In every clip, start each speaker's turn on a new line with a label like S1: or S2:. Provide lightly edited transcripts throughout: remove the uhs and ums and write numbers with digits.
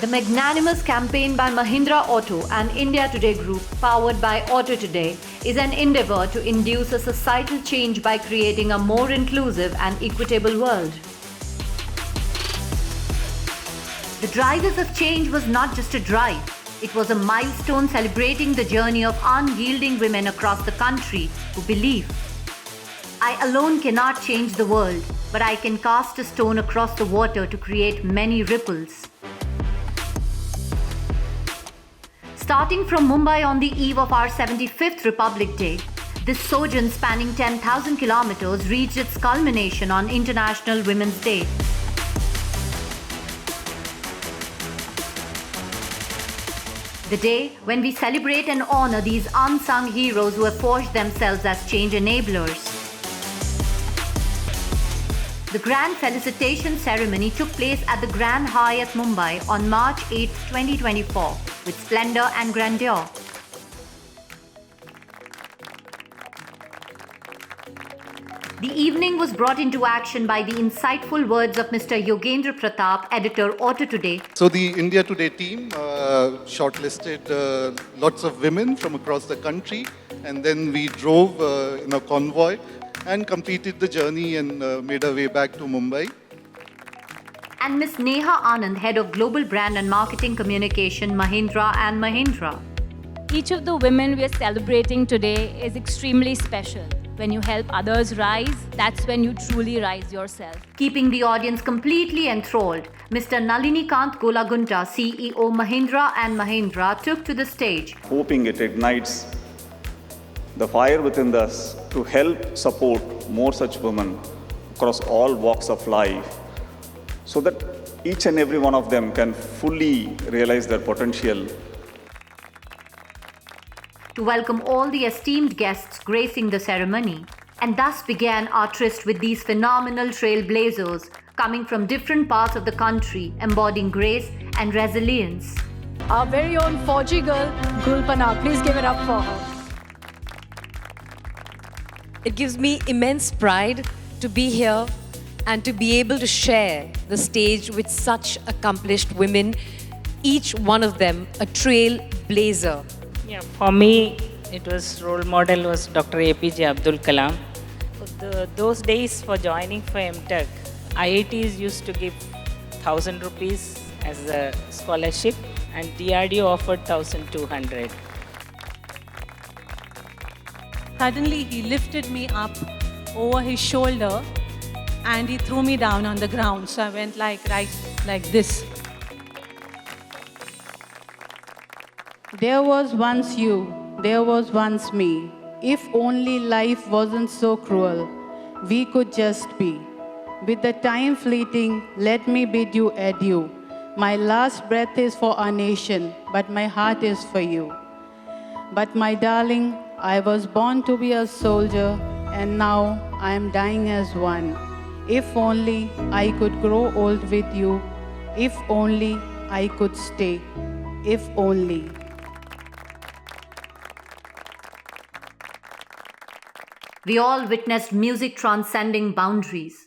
S1: The magnanimous campaign by Mahindra Auto and India Today Group, powered by AutoToday, is an endeavor to induce a societal change by creating a more inclusive and equitable world. The Drivers of Change was not just a drive. It was a milestone celebrating the journey of unyielding women across the country who believe, I alone cannot change the world, but I can cast a stone across the water to create many ripples. Starting from Mumbai on the eve of our 75th Republic Day, this sojourn spanning 10,000 kilometers reached its culmination on International Women's Day. The day when we celebrate and honor these unsung heroes who have forged themselves as change enablers. The Grand Felicitation ceremony took place at the Grand Hyatt Mumbai on March 8, 2024, with splendor and grandeur. The evening was brought into action by the insightful words of Mr. Yogendra Pratap, editor AutoToday.
S2: So the India Today team shortlisted lots of women from across the country, and then we drove in a convoy and completed the journey and made our way back to Mumbai.
S1: And Ms. Neha Anand, Head of Global Brand and Marketing Communication, Mahindra and Mahindra.
S3: Each of the women we are celebrating today is extremely special. When you help others rise, that's when you truly rise yourself.
S1: Keeping the audience completely enthralled, Mr. Nalinikant Golagunta, CEO Mahindra and Mahindra, took to the stage.
S4: Hoping it ignites the fire within us to help support more such women across all walks of life, so that each and every one of them can fully realize their potential.
S1: To welcome all the esteemed guests gracing the ceremony. And thus began our tryst with these phenomenal trailblazers coming from different parts of the country, embodying grace and resilience.
S5: Our very own Fauji girl, Gulpana. Please give it up for her.
S6: It gives me immense pride to be here and to be able to share the stage with such accomplished women, each one of them a trailblazer.
S7: Yeah, for me, it was role model was Dr. APJ Abdul Kalam. Those days for joining for MTech, IITs used to give 1,000 rupees as a scholarship, and DRDO offered 1,200.
S8: Suddenly he lifted me up over his shoulder and he threw me down on the ground. So I went right like this.
S9: There was once you, there was once me. If only life wasn't so cruel, we could just be. With the time fleeting, let me bid you adieu. My last breath is for our nation, but my heart is for you. But my darling, I was born to be a soldier, and now I am dying as one. If only I could grow old with you, if only I could stay, if only.
S1: We all witnessed music transcending boundaries.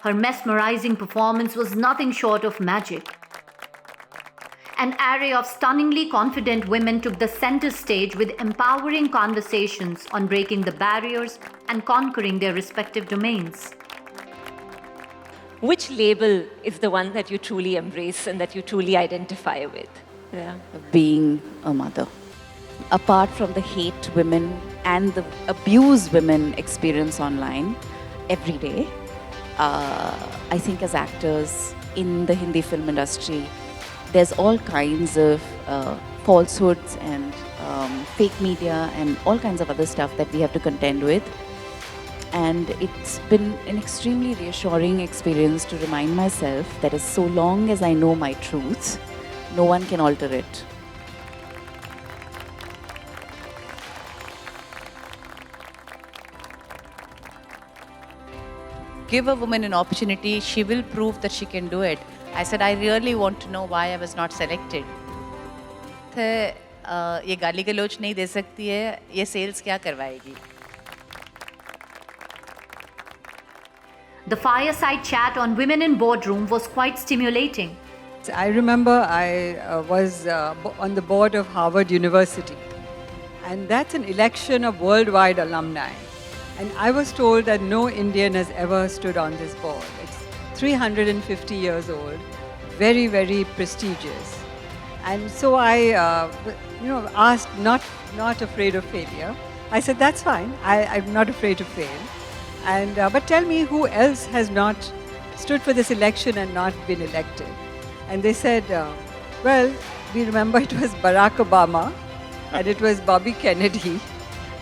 S1: Her mesmerizing performance was nothing short of magic. An array of stunningly confident women took the center stage with empowering conversations on breaking the barriers and conquering their respective domains.
S10: which label is the one that you truly embrace and that you truly identify with?
S11: Yeah. Being a mother. Apart from the hate women and the abuse women experience online every day, I think as actors in the Hindi film industry, there's all kinds of falsehoods and fake media and all kinds of other stuff that we have to contend with. And it's been an extremely reassuring experience to remind myself that as so long as I know my truth, no one can alter it.
S12: Give a woman an opportunity, she will prove that she can do it. I said, I really want to know why I was not selected. ये गाली गलौच नहीं दे सकती है, ये sales क्या करवाएगी?
S1: The fireside chat on women in boardroom was quite stimulating.
S13: I remember I was on the board of Harvard University, and that's an election of worldwide alumni. And I was told that no Indian has ever stood on this board. It's 350 years old, very, very prestigious. And so I, asked, not afraid of failure. I said, that's fine. I'm not afraid to fail. And but tell me who else has not stood for this election and not been elected? And they said, well, we remember it was Barack Obama and it was Bobby Kennedy.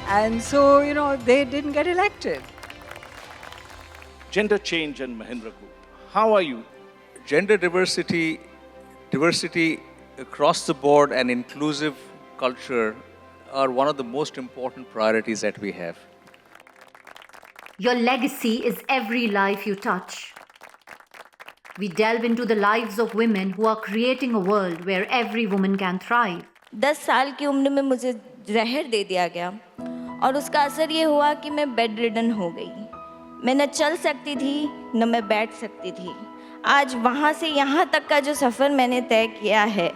S13: And so, they didn't get elected.
S14: Gender change in Mahindra Group. How are you?
S15: Gender diversity across the board and inclusive culture are one of the most important priorities that we have.
S1: Your legacy is every life you touch. We delve into the lives of women who are creating a world where every woman can thrive.
S16: 10 साल की उम्र में मुझे जहर दे दिया गया और उसका असर ये हुआ कि मैं बेड रिडन हो गई. मैं न चल सकती थी न मैं बैठ सकती थी. आज वहाँ से यहाँ तक का जो सफ़र मैंने तय किया है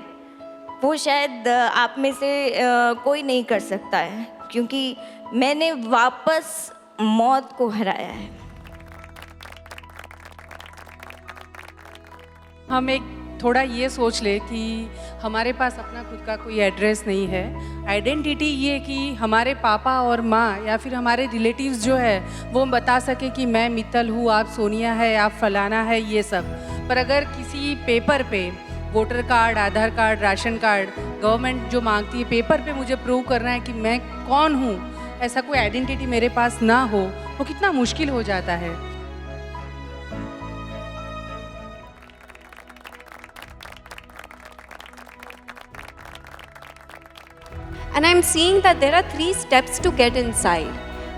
S16: वो शायद आप में से कोई नहीं कर सकता है, क्योंकि मैंने वापस मौत को हराया है.
S8: हम एक थोड़ा ये सोच ले कि हमारे पास अपना खुद का कोई एड्रेस नहीं है. आइडेंटिटी ये कि हमारे पापा और माँ या फिर हमारे रिलेटिव्स जो है वो बता सके कि मैं मित्तल हूँ, आप सोनिया है, आप फलाना है, ये सब. पर अगर किसी पेपर पे वोटर कार्ड, आधार कार्ड, राशन कार्ड गवर्नमेंट जो मांगती है, पेपर पे मुझे प्रूव करना है कि मैं कौन हूँ, ऐसा कोई आइडेंटिटी मेरे पास ना हो, वो कितना मुश्किल हो जाता है.
S17: And I'm seeing that there are 3 steps to get inside.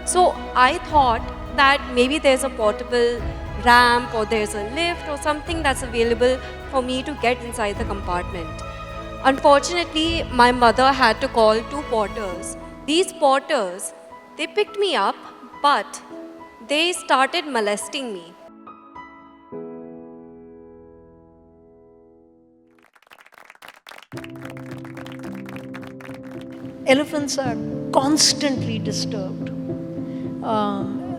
S17: So I thought that maybe there's a portable ramp or there's a lift or something that's available for me to get inside the compartment. Unfortunately, my mother had to call 2 porters. These porters, they picked me up, but they started molesting me.
S18: Elephants are constantly disturbed.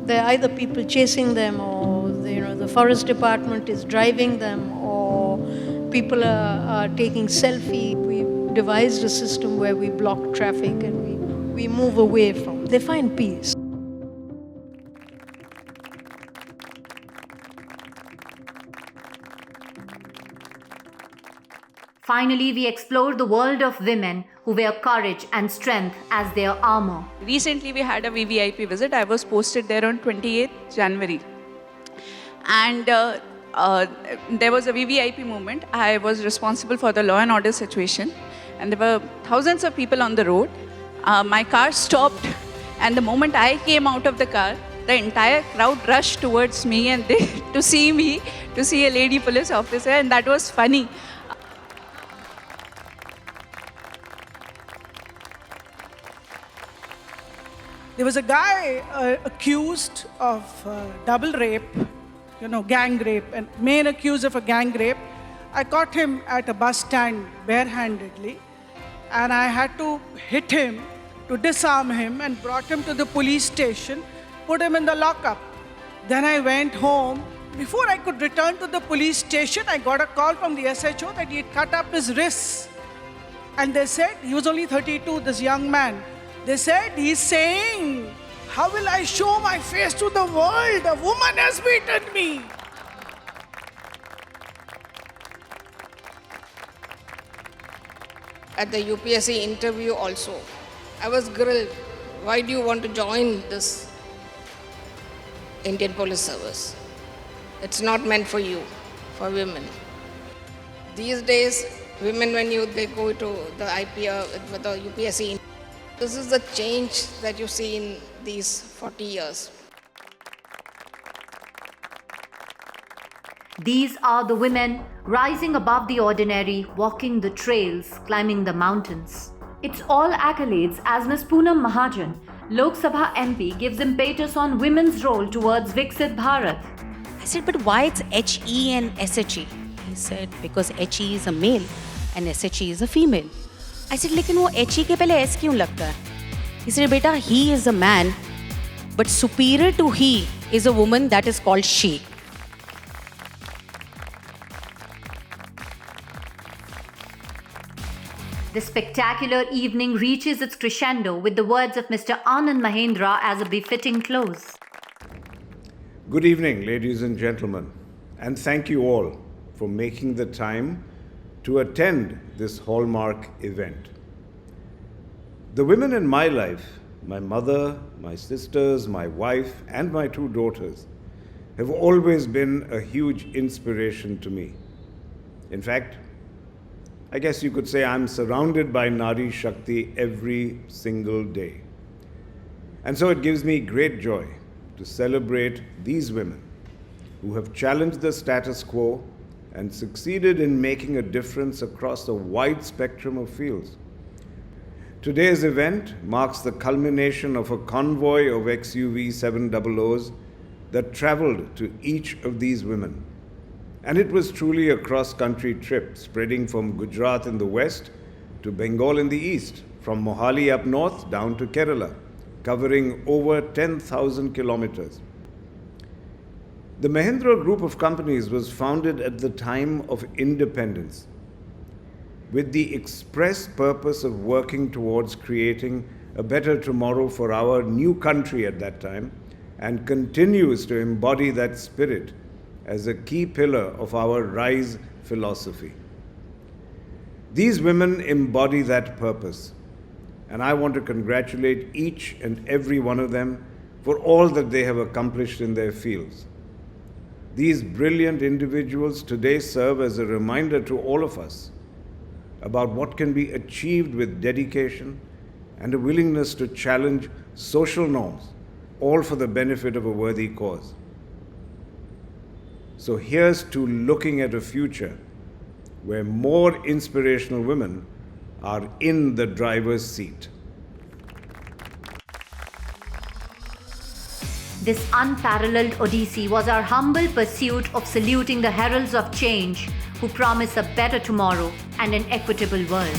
S18: There are either people chasing them, or the forest department is driving them, or people are taking selfie. We devised a system where we block traffic and we move away from. They find peace.
S1: Finally, we explored the world of women who wear courage and strength as their armor.
S19: Recently, we had a VVIP visit. I was posted there on 28th January. And there was a VVIP movement. I was responsible for the law and order situation. And there were thousands of people on the road. My car stopped. And the moment I came out of the car, the entire crowd rushed towards me and to see a lady police officer. And that was funny.
S20: There was a guy accused of double rape, gang rape, and main accused of a gang rape. I caught him at a bus stand barehandedly, and I had to hit him to disarm him and brought him to the police station, put him in the lockup. Then I went home Before I could return to the police station, I got a call from the SHO that he had cut up his wrists. And they said, he was only 32, this young man. They said, he's saying, how will I show my face to the world? A woman has beaten me.
S21: At the UPSC interview also, I was grilled, why do you want to join this Indian Police Service? It's not meant for you, for women. These days, women, when they go to the IPR with the UPSC, this is the change that you see in these 40 years.
S1: These are the women rising above the ordinary, walking the trails, climbing the mountains. It's all accolades as Ms. Poonam Mahajan, Lok Sabha MP, gives impetus on women's role towards Viksit Bharat.
S22: I said, but why it's HE and SHE? He said, because HE is a male and SHE is a female. I said, लेकिन वो HE के पहले S क्यों लगता है? He said, बेटा, he is a man, but superior to he is a woman that is called she.
S1: The spectacular evening reaches its crescendo with the words of Mr. Anand Mahindra as a befitting close.
S23: Good evening, ladies and gentlemen, and thank you all for making the time to attend this hallmark event. The women in my life, my mother, my sisters, my wife, and my 2 daughters, have always been a huge inspiration to me. In fact, I guess you could say I'm surrounded by Nari Shakti every single day. And so it gives me great joy to celebrate these women who have challenged the status quo and succeeded in making a difference across a wide spectrum of fields. Today's event marks the culmination of a convoy of XUV700s that traveled to each of these women. And it was truly a cross-country trip, spreading from Gujarat in the west to Bengal in the east, from Mohali up north down to Kerala, covering over 10,000 kilometers. The Mahindra Group of companies was founded at the time of independence, with the express purpose of working towards creating a better tomorrow for our new country at that time, and continues to embody that spirit as a key pillar of our RISE philosophy. These women embody that purpose, and I want to congratulate each and every one of them for all that they have accomplished in their fields. These brilliant individuals today serve as a reminder to all of us about what can be achieved with dedication and a willingness to challenge social norms, all for the benefit of a worthy cause. So here's to looking at a future where more inspirational women are in the driver's seat.
S1: This unparalleled odyssey was our humble pursuit of saluting the heralds of change who promise a better tomorrow and an equitable world.